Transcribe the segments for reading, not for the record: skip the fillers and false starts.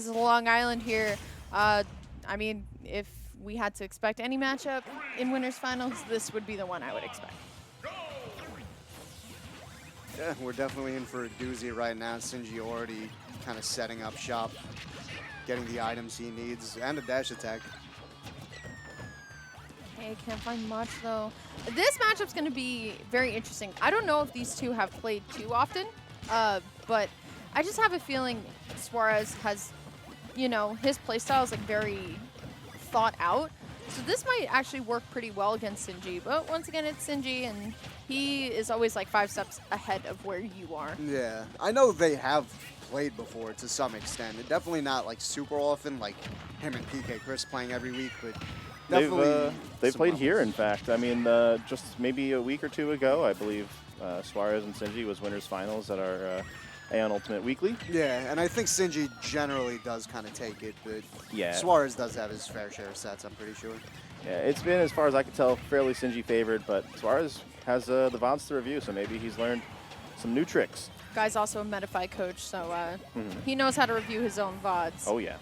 is Long Island here. I mean, if we had to expect any matchup in winners finals, this would be the one I would expect. Yeah, we're definitely in for a doozy right now. Sinji already kind of setting up shop, getting the items he needs, and a dash attack. Okay, can't find much though. This matchup's going to be very interesting. I don't know if these two have played too often, but I just have a feeling Suarez has, you know, his playstyle is like very thought out. So this might actually work pretty well against Sinji. But once again, it's Sinji, and he is always like 5 steps ahead of where you are. Yeah, I know they have played before to some extent. Definitely not like super often, like him and PK Chris playing every week, but definitely they've played here, in fact. I mean, just maybe a week or two ago, I believe Suarez and Sinji was winners finals at our Aeon Ultimate Weekly. Yeah, and I think Sinji generally does kind of take it, but yeah, Suarez does have his fair share of sets, I'm pretty sure. Yeah, it's been, as far as I can tell, fairly Sinji favored, but Suarez has the VODs to review, so maybe he's learned some new tricks. Guy's also a Metafy coach, so he knows how to review his own VODs. Oh, yeah.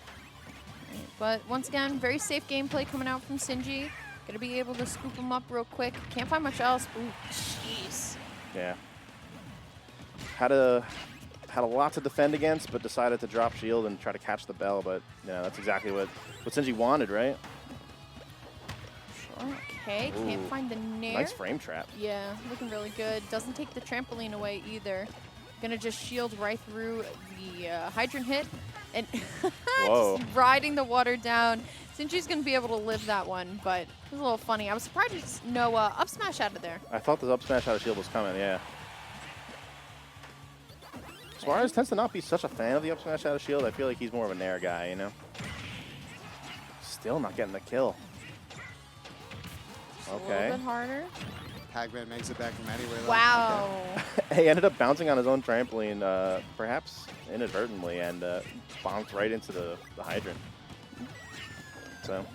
But once again, very safe gameplay coming out from Sinji. Gonna be able to scoop him up real quick. Can't find much else. Ooh, jeez. Yeah. Had a lot to defend against, but decided to drop shield and try to catch the bell. But yeah, that's exactly what Sinji wanted, right? Okay, can't find the nair. Nice frame trap. Yeah, looking really good. Doesn't take the trampoline away either. Gonna just shield right through the hydrant hit. And just riding the water down. Sinji's gonna be able to live that one, but it was a little funny. I was surprised there's no up smash out of there. I thought the up smash out of shield was coming, yeah. Suarez tends to not be such a fan of the up smash out of shield. I feel like he's more of a nair guy, you know? Still not getting the kill. Okay. A little bit harder. Pac-Man makes it back from anywhere, though. Wow. He ended up bouncing on his own trampoline, perhaps inadvertently, and bonked right into the hydrant. So.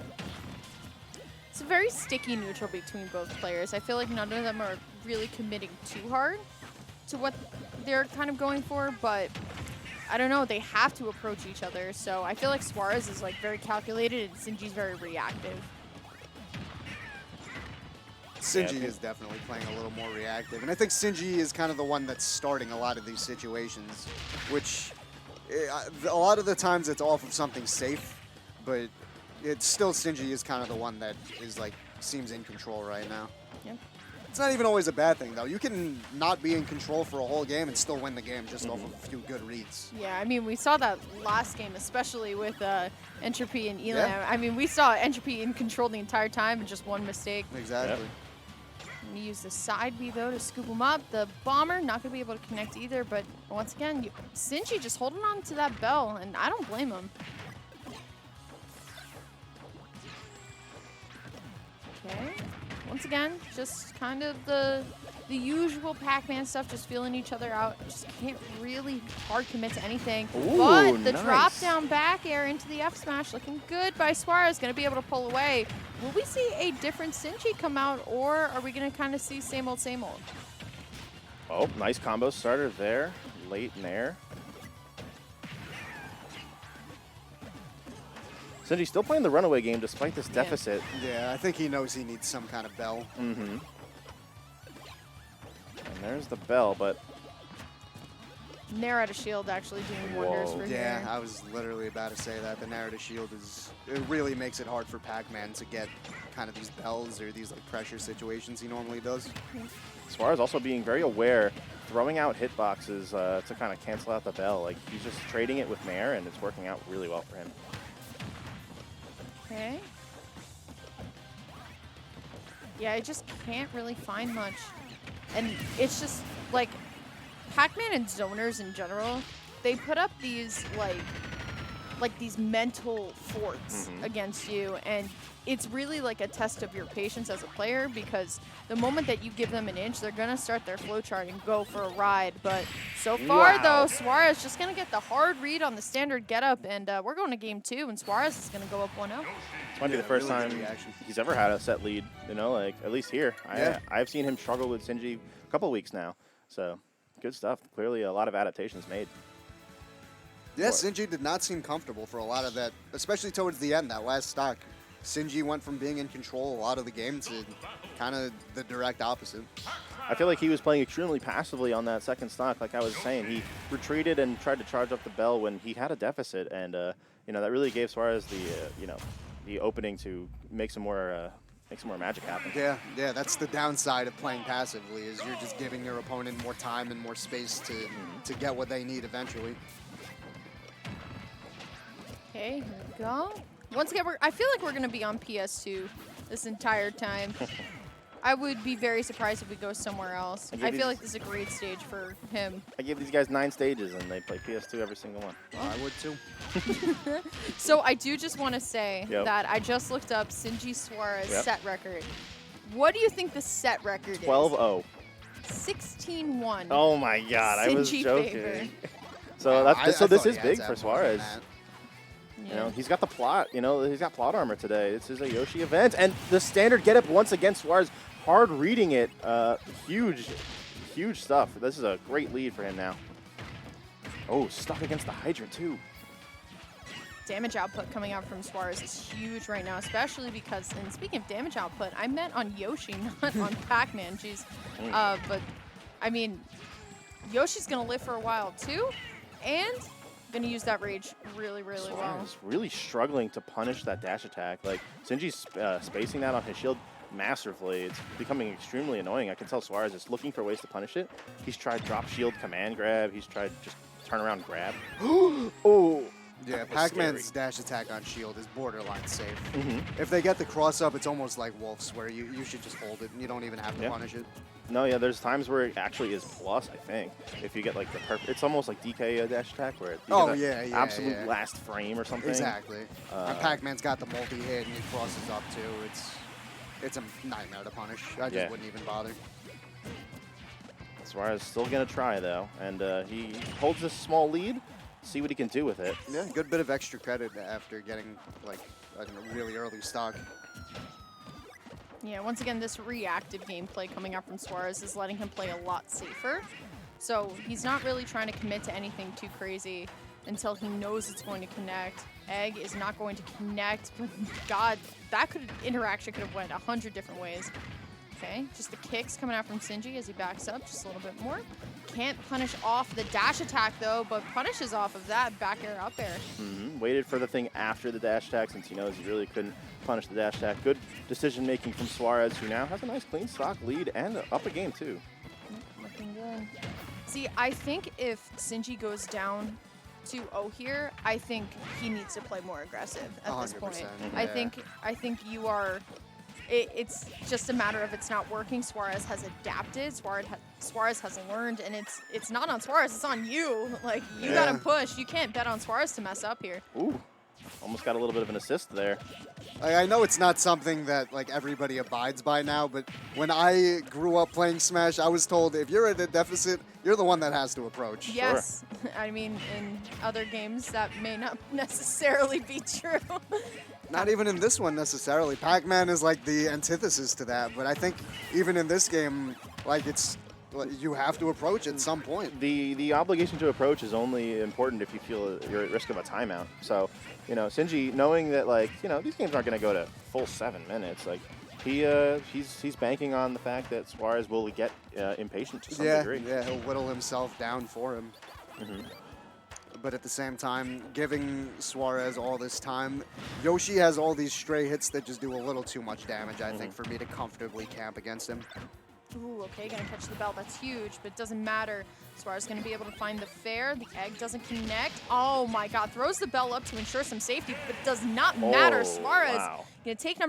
It's a very sticky neutral between both players. I feel like none of them are really committing too hard to what they're kind of going for, but I don't know, they have to approach each other. So I feel like Suarez is like very calculated and Sinji's very reactive. Sinji is definitely playing a little more reactive. And I think Sinji is kind of the one that's starting a lot of these situations, which a lot of the times it's off of something safe, but it's still Sinji is kind of the one that is like, seems in control right now. Yep. It's not even always a bad thing, though. You can not be in control for a whole game and still win the game just off of a few good reads. Yeah, I mean, we saw that last game, especially with Entropy and Elam. Yeah. I mean, we saw Entropy in control the entire time and just one mistake. Exactly. Yep. And use the side B, though, to scoop him up. The bomber, not going to be able to connect either, but once again, Sinji just holding on to that bell, and I don't blame him. Okay. Once again, just kind of the usual Pac-Man stuff, just feeling each other out. Just can't really hard commit to anything. Ooh, but the nice. drop down back air into the F smash looking good by Suarez, going to be able to pull away. Will we see a different Sinji come out, or are we going to kind of see same old, same old? Oh, nice combo starter there. Late nair. Sinji still playing the runaway game despite this deficit. Yeah, I think he knows he needs some kind of bell. Mm-hmm. And there's the bell, but Nair out of shield actually doing wonders for Yeah, here. I was literally about to say that. The narrative shield it really makes it hard for Pac-Man to get kind of these bells or these like pressure situations he normally does. Suarez also being very aware, throwing out hitboxes to kind of cancel out the bell. Like, he's just trading it with nair, and it's working out really well for him. Okay. Yeah, I just can't really find much. And it's just, like, Pac-Man and zoners in general, they put up these, like these mental forts against you, and it's really like a test of your patience as a player, because the moment that you give them an inch, they're gonna start their flowchart and go for a ride. But so far, though, Suarez just gonna get the hard read on the standard getup, and we're going to game 2, and Suarez is gonna go up 1-0. This might be the first really time good reaction. he's ever had a set lead, you know, like, at least here. Yeah. I've seen him struggle with Sinji a couple weeks now, so good stuff. Clearly a lot of adaptations made. Yeah, Sinji did not seem comfortable for a lot of that, especially towards the end, that last stock. Sinji went from being in control a lot of the game to kind of the direct opposite. I feel like he was playing extremely passively on that second stock. Like I was saying, he retreated and tried to charge up the bell when he had a deficit, and you know, that really gave Suarez the you know, the opening to make some more magic happen. Yeah, that's the downside of playing passively, is you're just giving your opponent more time and more space to get what they need eventually. Okay, here we go. Once again, I feel like we're going to be on PS2 this entire time. I would be very surprised if we go somewhere else. I feel like this is a great stage for him. I give these guys 9 stages, and they play PS2 every single one. I would too. So I do just want to say Yep. that I just looked up Sinji Suarez Yep. set record. What do you think the set record 12-0. is? 16-1. Oh my God, I was Sinji joking. favor. So I this thought is he had big to for have more than Suarez. that. You know, he's got the plot. You know, he's got plot armor today. This is a Yoshi event, and the standard get up once again. Suarez hard reading it. Huge stuff. This is a great lead for him now. Oh, stuck against the Hydra too. Damage output coming out from Suarez is huge right now, especially because, and speaking of damage output, I meant on Yoshi, not on Pac-Man. Jeez. But, I mean, Yoshi's going to live for a while too, and going to use that rage really, really well. Suarez really struggling to punish that dash attack. Like, Sinji's spacing that on his shield masterfully. It's becoming extremely annoying. I can tell Suarez is looking for ways to punish it. He's tried drop shield command grab. He's tried just turn around grab. Oh! Yeah, Pac-Man's dash attack on shield is borderline safe. Mm-hmm. If they get the cross up, it's almost like Wolf's, where you should just hold it and you don't even have to punish it. No, yeah, there's times where it actually is plus, I think. If you get like the perfect, it's almost like DK dash attack where you get the absolute last frame or something. Exactly. And Pac-Man's got the multi-hit and he crosses up too. It's a nightmare to punish. I just wouldn't even bother. Suarez still gonna try though, and he holds this small lead. See what he can do with it. Yeah, good bit of extra credit after getting like a really early stock. Yeah, once again, this reactive gameplay coming out from Suarez is letting him play a lot safer. So he's not really trying to commit to anything too crazy until he knows it's going to connect. Egg is not going to connect, but God, that interaction could have went 100 different ways. Okay, just the kicks coming out from Sinji as he backs up just a little bit more. Can't punish off the dash attack though, but punishes off of that back air, up air. Waited for the thing after the dash attack since he knows he really couldn't punish the dash attack. Good decision making from Suarez, who now has a nice clean stock lead and up a game too. Looking good. See, I think if Sinji goes down 2-0 here, I think he needs to play more aggressive at this point. I think you are. It's just a matter of it's not working. Suarez has adapted. Suarez has learned, and it's not on Suarez. It's on you. Like, you gotta push. You can't bet on Suarez to mess up here. Ooh, almost got a little bit of an assist there. I know it's not something that like everybody abides by now, but when I grew up playing Smash, I was told if you're at a deficit, you're the one that has to approach. Yes, I mean in other games that may not necessarily be true. Not even in this one necessarily. Pac-Man is like the antithesis to that, but I think even in this game, like you have to approach at some point. The obligation to approach is only important if you feel you're at risk of a timeout. So, you know, Sinji, knowing that like, you know, these games aren't going to go to full 7 minutes, like he's banking on the fact that Suarez will get impatient to some degree. Yeah, he'll whittle himself down for him. But at the same time, giving Suarez all this time, Yoshi has all these stray hits that just do a little too much damage, I think, for me to comfortably camp against him. Ooh, okay, gonna catch the bell. That's huge, but it doesn't matter. Suarez gonna be able to find the fair. The egg doesn't connect. Oh my God, throws the bell up to ensure some safety, but it does not matter. Suarez gonna take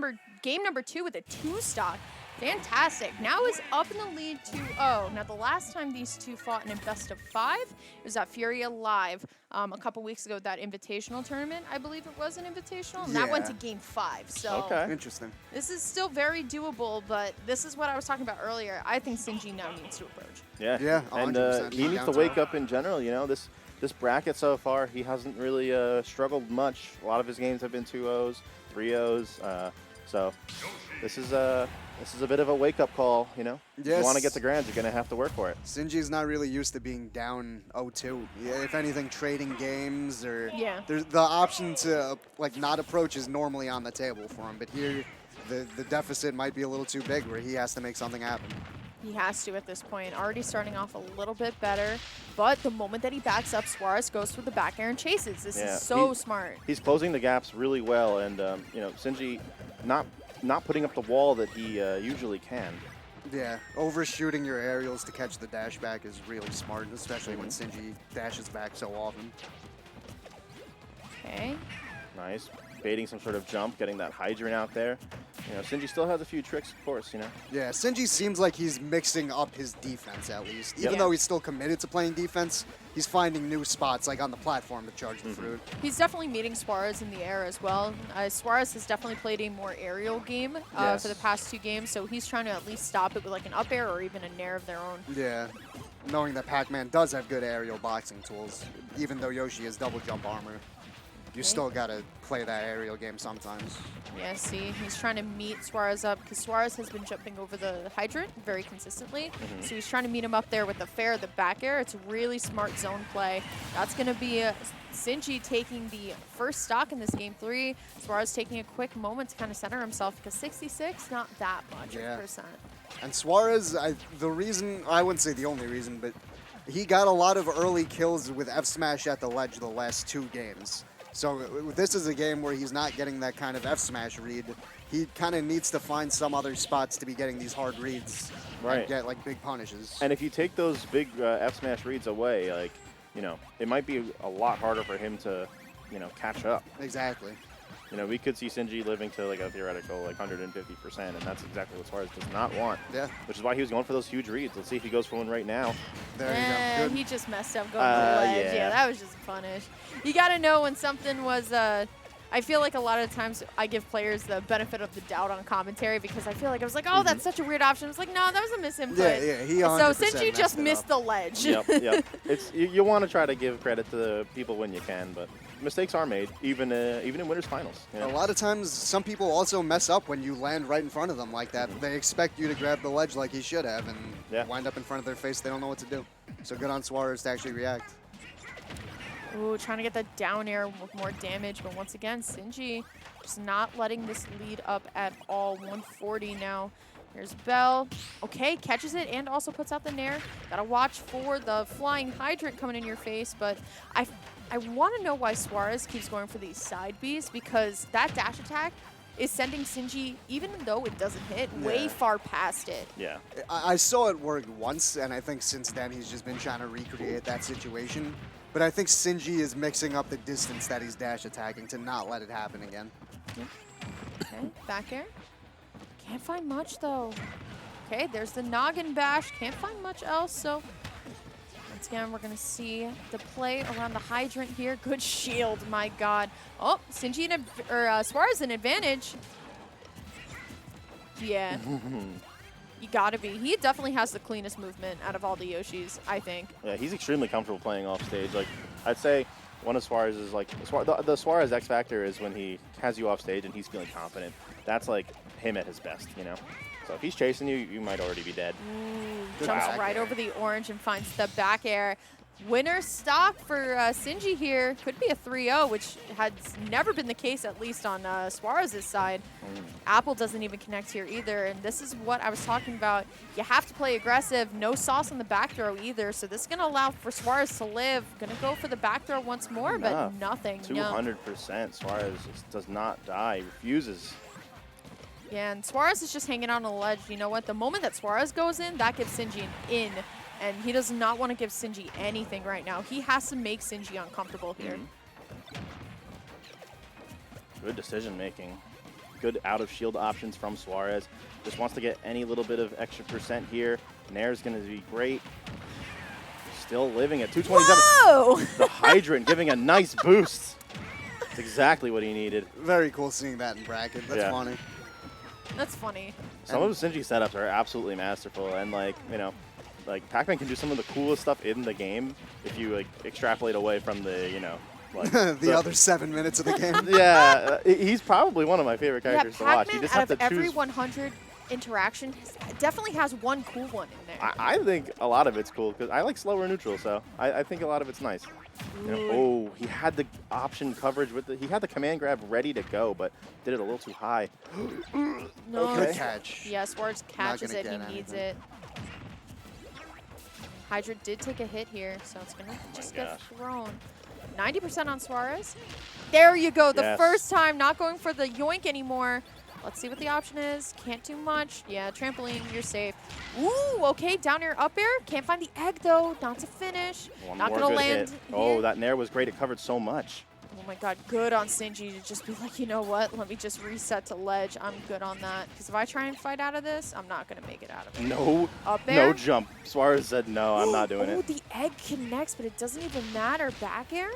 game number 2 with a 2 stock. Fantastic. Now is up in the lead 2-0. Now, the last time these two fought in a best of 5, it was at Furia Live a couple weeks ago, that invitational tournament. I believe it was an invitational, and that went to game 5. So Interesting. This is still very doable, but this is what I was talking about earlier. I think Sinji now needs to approach. Yeah, and he needs to wake up in general. You know, this bracket so far, he hasn't really struggled much. A lot of his games have been 2-0s, 3-0s. So this is a bit of a wake-up call, you know? If Yes. you want to get the grands, you're going to have to work for it. Sinji's not really used to being down 0-2. Yeah, if anything, trading games or there's the option to like not approach is normally on the table for him. But here, the deficit might be a little too big where he has to make something happen. He has to at this point. Already starting off a little bit better, but the moment that he backs up, Suarez goes for the back air and chases. This is so smart. He's closing the gaps really well, and you know, Sinji not putting up the wall that he usually can. Yeah, overshooting your aerials to catch the dash back is really smart, especially when Sinji dashes back so often. Okay. Nice. Baiting some sort of jump, getting that hydrant out there. You know, Sinji still has a few tricks, of course, you know. Yeah, Sinji seems like he's mixing up his defense at least. Even Yep. though he's still committed to playing defense, he's finding new spots like on the platform to charge the fruit. He's definitely meeting Suarez in the air as well. Suarez has definitely played a more aerial game for the past 2 games, so he's trying to at least stop it with like an up air or even a nair of their own. Yeah, knowing that Pac-Man does have good aerial boxing tools, even though Yoshi has double jump armor. You still gotta play that aerial game sometimes. Yeah, see, he's trying to meet Suarez up because Suarez has been jumping over the hydrant very consistently. So he's trying to meet him up there with the fair, the back air. It's a really smart zone play. That's going to be Sinji taking the first stock in this game 3. Suarez taking a quick moment to kind of center himself because 66, not that much of percent. And Suarez, the reason, I wouldn't say the only reason, but he got a lot of early kills with F smash at the ledge the last 2 games. So this is a game where he's not getting that kind of F smash read. He kind of needs to find some other spots to be getting these hard reads and get like big punishes. And if you take those big F smash reads away, like, you know, it might be a lot harder for him to, you know, catch up. Exactly. You know, we could see Sinji living to like a theoretical like 150%, and that's exactly what Suarez does not want. Yeah. Which is why he was going for those huge reads. Let's see if he goes for one right now. There you go. Good. He just messed up going to the ledge. Yeah, that was just a punish. You got to know when something was I feel like a lot of times I give players the benefit of the doubt on commentary because I feel like I was like, oh, that's such a weird option. I was like, no, that was a misinput. Yeah, he 100% So Sinji just missed the ledge. Yep. It's you want to try to give credit to the people when you can, but mistakes are made, even in winners finals. You know? A lot of times, some people also mess up when you land right in front of them like that. They expect you to grab the ledge like he should have, and wind up in front of their face. They don't know what to do. So good on Suarez to actually react. Ooh, trying to get that down air with more damage, but once again, Sinji just not letting this lead up at all. 140 now. Here's Bell. Okay, catches it and also puts out the nair. Gotta watch for the flying hydrant coming in your face, but I want to know why Suarez keeps going for these side Bs because that dash attack is sending Sinji, even though it doesn't hit, way far past it. Yeah. I saw it work once, and I think since then he's just been trying to recreate that situation. But I think Sinji is mixing up the distance that he's dash attacking to not let it happen again. Yep. Okay, back air. Can't find much, though. Okay, there's the noggin bash. Can't find much else, so once again, we're going to see the play around the hydrant here. Good shield, my God. Oh, Sinji Suarez an advantage. Yeah. You gotta be. He definitely has the cleanest movement out of all the Yoshis, I think. Yeah, he's extremely comfortable playing off stage. Like, I'd say one of Suarez's, like, the Suarez X factor is when he has you off stage and he's feeling confident. That's like him at his best, you know? So if he's chasing you, you might already be dead. Ooh, jumps right over the orange and finds the back air. Winner stock for Sinji here. Could be a 3-0, which has never been the case, at least on Suarez's side. Apple doesn't even connect here either, and this is what I was talking about. You have to play aggressive. No sauce on the back throw either, so this is going to allow for Suarez to live. Going to go for the back throw once more, but nothing. 200%. Suarez just does not die. Refuses. Yeah, and Suarez is just hanging out on the ledge. You know what? The moment that Suarez goes in, that gives Sinji an in. And he does not want to give Sinji anything right now. He has to make Sinji uncomfortable here. Good decision making. Good out of shield options from Suarez. Just wants to get any little bit of extra percent here. Nair's going to be great. Still living at 227. Whoa! The hydrant giving a nice boost. That's exactly what he needed. Very cool seeing that in bracket. That's funny. That's funny. Some of Sinji setups are absolutely masterful, and like, you know, like Pac-Man can do some of the coolest stuff in the game if you like extrapolate away from the, you know, Like, The other 7 minutes of the game. yeah, he's probably one of my favorite Yeah, characters to watch. You Pac-Man just out have of to every choose. 100 interaction definitely has one cool one in there. I think a lot of it's cool because I like slower neutral, so I think a lot of it's nice. You know, oh, he had the option coverage with he had the command grab ready to go, but did it a little too high. No, Good catch. yeah, Suarez catches gonna it. He get needs anything. it. Hydra did take a hit here, so it's going to just get gosh. thrown. 90% on Suarez. There you go. The Yes. first time, not going for the yoink anymore. Let's see what the option is. Can't do much. Yeah, trampoline, you're safe. Ooh, okay, down air, up air. Can't find the egg, though. Not to finish. One Not more going to good land hit. here. Oh, that nair was great. It covered so much. Oh my god, good on Sinji to just be like, you know what? Let me just reset to ledge. I'm good on that. Because if I try and fight out of this, I'm not going to make it out of it. No, Up air. no jump. Suarez said, no, I'm not doing Oh, it. the egg connects, but it doesn't even matter. Back air?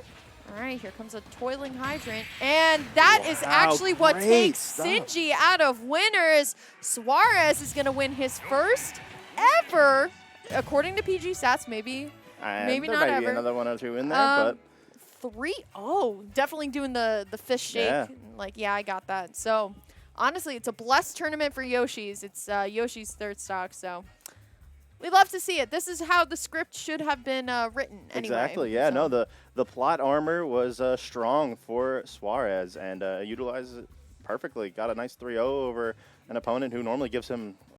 All right, here comes a toiling hydrant. And that is Wow, actually what great takes stuff. Sinji out of winners. Suarez is going to win his first ever, according to PG stats, maybe And maybe there not might be ever. another one or two in there, but 3-0. Definitely doing the fist shake. Yeah. Like, yeah, I got that. So, honestly, it's a blessed tournament for Yoshi's. It's Yoshi's third stock, so we love to see it. This is how the script should have been written anyway. exactly, yeah. So, No, the plot armor was strong for Suarez and utilized it perfectly. Got a nice 3-0 over an opponent who normally gives him